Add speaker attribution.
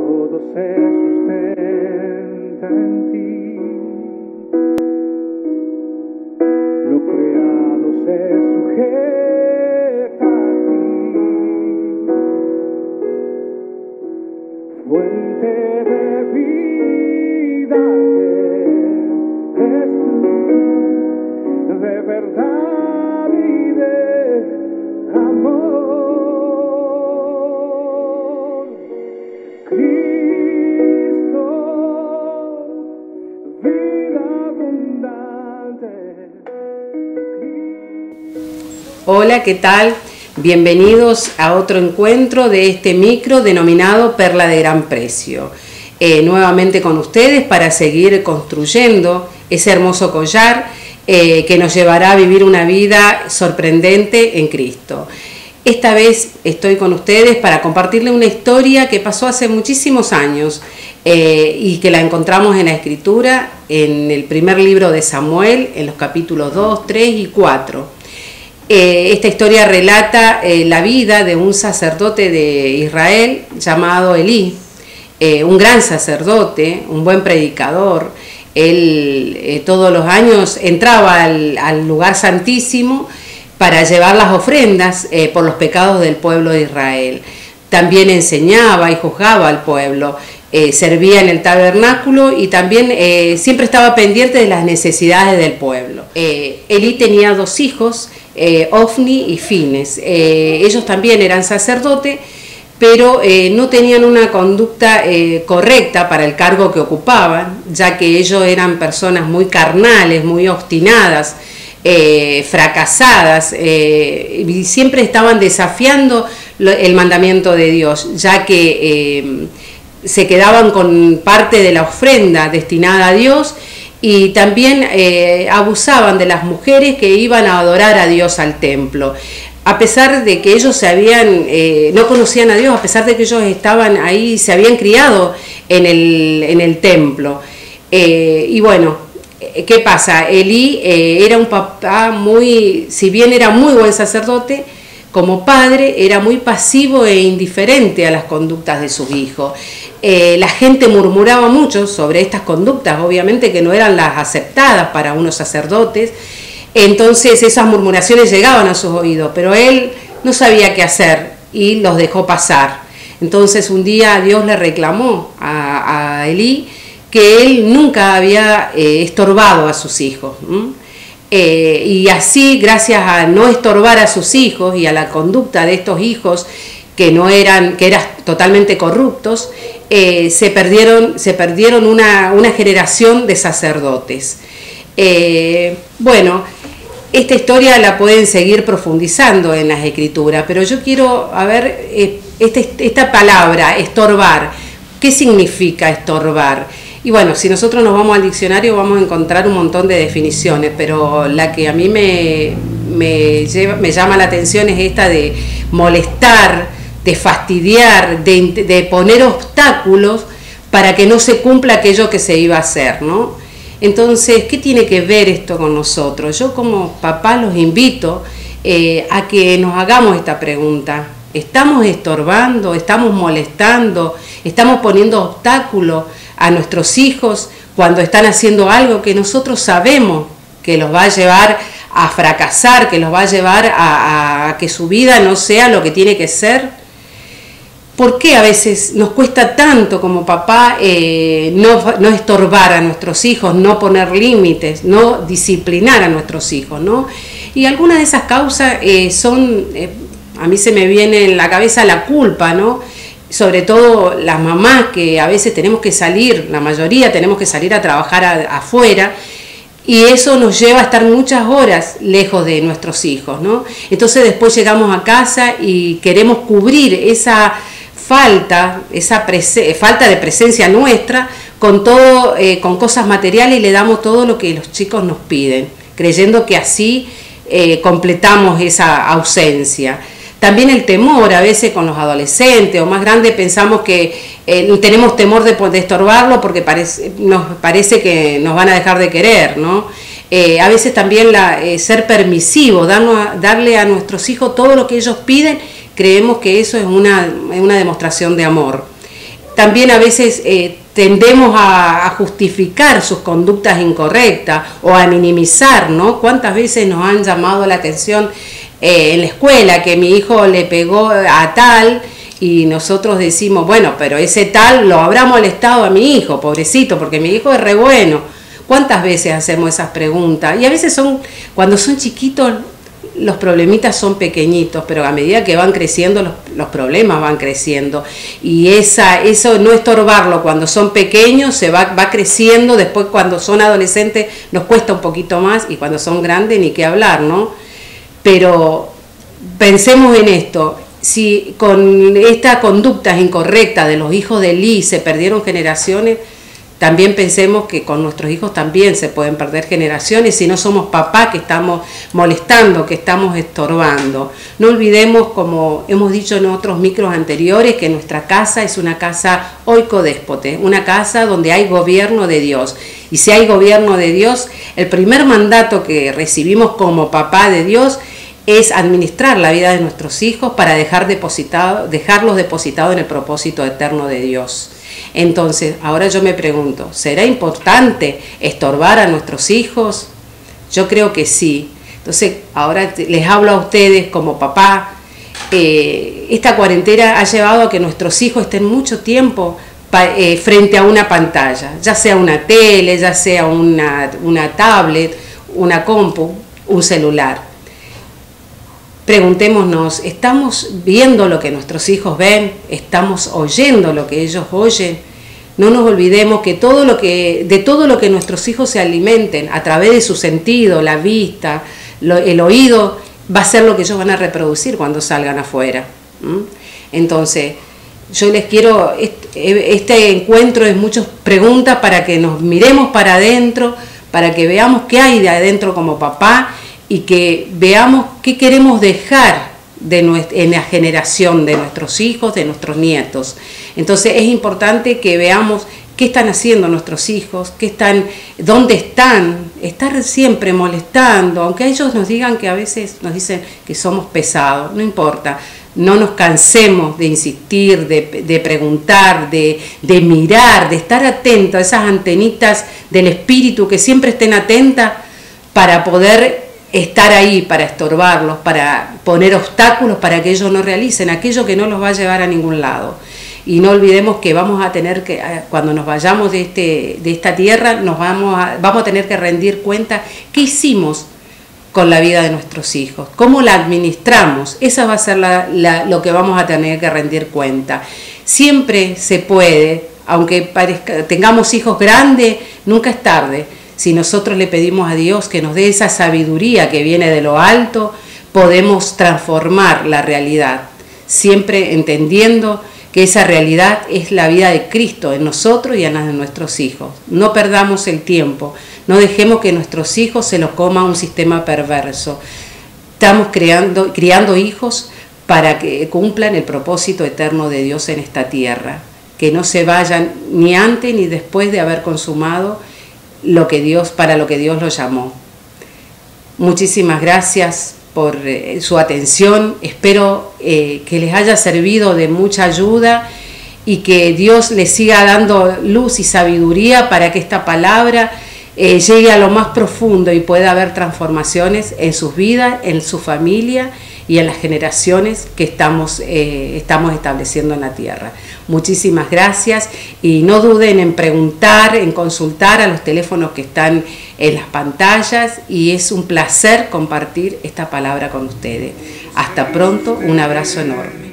Speaker 1: Todo se sustenta en ti. Lo creado se sujeta a ti. Fuente de vida eres tú, de verdad y de amor. Cristo, vida abundante.
Speaker 2: Hola, ¿qué tal? Bienvenidos a otro encuentro de este micro denominado Perla de Gran Precio. Nuevamente con ustedes para seguir construyendo ese hermoso collar que nos llevará a vivir una vida sorprendente en Cristo. Esta vez estoy con ustedes para compartirles una historia que pasó hace muchísimos años y que la encontramos en la Escritura, en el primer libro de Samuel, en los capítulos 2, 3 y 4. Esta historia relata la vida de un sacerdote de Israel llamado Elí, un gran sacerdote, un buen predicador. Él todos los años entraba al lugar santísimo para llevar las ofrendas por los pecados del pueblo de Israel. También enseñaba y juzgaba al pueblo, servía en el tabernáculo y también siempre estaba pendiente de las necesidades del pueblo. Elí tenía dos hijos, Ofni y Fines. Ellos también eran sacerdotes, pero no tenían una conducta correcta para el cargo que ocupaban, ya que ellos eran personas muy carnales, muy obstinadas, fracasadas, y siempre estaban desafiando el mandamiento de Dios, ya que se quedaban con parte de la ofrenda destinada a Dios y también abusaban de las mujeres que iban a adorar a Dios al templo. A pesar de que ellos no conocían a Dios, a pesar de que ellos estaban ahí, se habían criado en el templo. Y bueno, ¿qué pasa? Elí era un papá si bien era muy buen sacerdote, como padre era muy pasivo e indiferente a las conductas de sus hijos. La gente murmuraba mucho sobre estas conductas, obviamente que no eran las aceptadas para unos sacerdotes. Entonces esas murmuraciones llegaban a sus oídos, pero él no sabía qué hacer y los dejó pasar. Entonces un día Dios le reclamó a Elí que él nunca había estorbado a sus hijos. Y así, gracias a no estorbar a sus hijos y a la conducta de estos hijos que eran totalmente corruptos, se perdieron una generación de sacerdotes. Bueno, esta historia la pueden seguir profundizando en las Escrituras, pero yo quiero ver esta palabra, estorbar. ¿Qué significa estorbar? Y bueno, si nosotros nos vamos al diccionario vamos a encontrar un montón de definiciones, pero la que a mí me llama la atención es esta de molestar, de fastidiar, de poner obstáculos para que no se cumpla aquello que se iba a hacer, ¿no? Entonces, ¿qué tiene que ver esto con nosotros? Yo como papá los invito a que nos hagamos esta pregunta. ¿Estamos estorbando? ¿Estamos molestando? ¿Estamos poniendo obstáculos a nuestros hijos cuando están haciendo algo que nosotros sabemos que los va a llevar a fracasar, que los va a llevar a que su vida no sea lo que tiene que ser? ¿Por qué a veces nos cuesta tanto como papá no estorbar a nuestros hijos, no poner límites, no disciplinar a nuestros hijos, ¿no? Y algunas de esas causas a mí se me viene en la cabeza la culpa, ¿no? Sobre todo las mamás que a veces tenemos que salir, la mayoría tenemos que salir a trabajar afuera, y eso nos lleva a estar muchas horas lejos de nuestros hijos, ¿no? Entonces después llegamos a casa y queremos cubrir esa falta de presencia nuestra con cosas materiales y le damos todo lo que los chicos nos piden, creyendo que así completamos esa ausencia. También el temor, a veces con los adolescentes o más grandes pensamos que tenemos temor de estorbarlo porque nos parece que nos van a dejar de querer, ¿no? A veces también ser permisivo, darle a nuestros hijos todo lo que ellos piden, creemos que eso es una demostración de amor. también a veces tendemos a justificar sus conductas incorrectas o a minimizar, ¿no? ¿Cuántas veces nos han llamado la atención en la escuela que mi hijo le pegó a tal y nosotros decimos, bueno, pero ese tal lo habrá molestado a mi hijo, pobrecito, porque mi hijo es re bueno? ¿Cuántas veces hacemos esas preguntas? Y a veces cuando son chiquitos, los problemitas son pequeñitos, pero a medida que van creciendo, los problemas van creciendo. Y eso no estorbarlo cuando son pequeños, se va creciendo. Después, cuando son adolescentes, nos cuesta un poquito más, y cuando son grandes, ni qué hablar, ¿no? Pero pensemos en esto. Si con estas conductas incorrectas de los hijos de Eli se perdieron generaciones, también pensemos que con nuestros hijos también se pueden perder generaciones si no somos papás que estamos molestando, que estamos estorbando. No olvidemos, como hemos dicho en otros micros anteriores, que nuestra casa es una casa oikodéspote, una casa donde hay gobierno de Dios. Y si hay gobierno de Dios, el primer mandato que recibimos como papá de Dios es administrar la vida de nuestros hijos para dejarlos depositados en el propósito eterno de Dios. Entonces, ahora yo me pregunto, ¿será importante estorbar a nuestros hijos? Yo creo que sí. Entonces, ahora les hablo a ustedes como papá. Esta cuarentena ha llevado a que nuestros hijos estén mucho tiempo frente a una pantalla, ya sea una tele, ya sea una tablet, una compu, un celular. Preguntémonos, ¿estamos viendo lo que nuestros hijos ven? ¿Estamos oyendo lo que ellos oyen? No nos olvidemos que de todo lo que nuestros hijos se alimenten a través de su sentido, la vista, el oído, va a ser lo que ellos van a reproducir cuando salgan afuera. Entonces, yo les quiero, este encuentro es muchas preguntas para que nos miremos para adentro, para que veamos qué hay de adentro como papá, y que veamos qué queremos dejar en la generación de nuestros hijos, de nuestros nietos. Entonces es importante que veamos qué están haciendo nuestros hijos, dónde están, estar siempre molestando, aunque ellos nos digan que a veces nos dicen que somos pesados, no importa. No nos cansemos de insistir, de preguntar, de mirar, de estar atentos a esas antenitas del espíritu, que siempre estén atentas para poder estar ahí, para estorbarlos, para poner obstáculos para que ellos no realicen aquello que no los va a llevar a ningún lado. Y no olvidemos que vamos a tener que, cuando nos vayamos de esta tierra, vamos a tener que rendir cuenta qué hicimos con la vida de nuestros hijos, cómo la administramos. Esa va a ser lo que vamos a tener que rendir cuenta. Siempre se puede, aunque tengamos hijos grandes, nunca es tarde. Si nosotros le pedimos a Dios que nos dé esa sabiduría que viene de lo alto, podemos transformar la realidad, siempre entendiendo que esa realidad es la vida de Cristo en nosotros y en las de nuestros hijos. No perdamos el tiempo, no dejemos que nuestros hijos se los coma un sistema perverso. Estamos criando hijos para que cumplan el propósito eterno de Dios en esta tierra, que no se vayan ni antes ni después de haber consumado para lo que Dios los llamó. Muchísimas gracias por su atención. Espero que les haya servido de mucha ayuda y que Dios les siga dando luz y sabiduría para que esta palabra llegue a lo más profundo y pueda haber transformaciones en sus vidas, en su familia y en las generaciones que estamos estableciendo en la tierra. Muchísimas gracias y no duden en preguntar, en consultar a los teléfonos que están en las pantallas, y es un placer compartir esta palabra con ustedes. Hasta pronto, un abrazo enorme.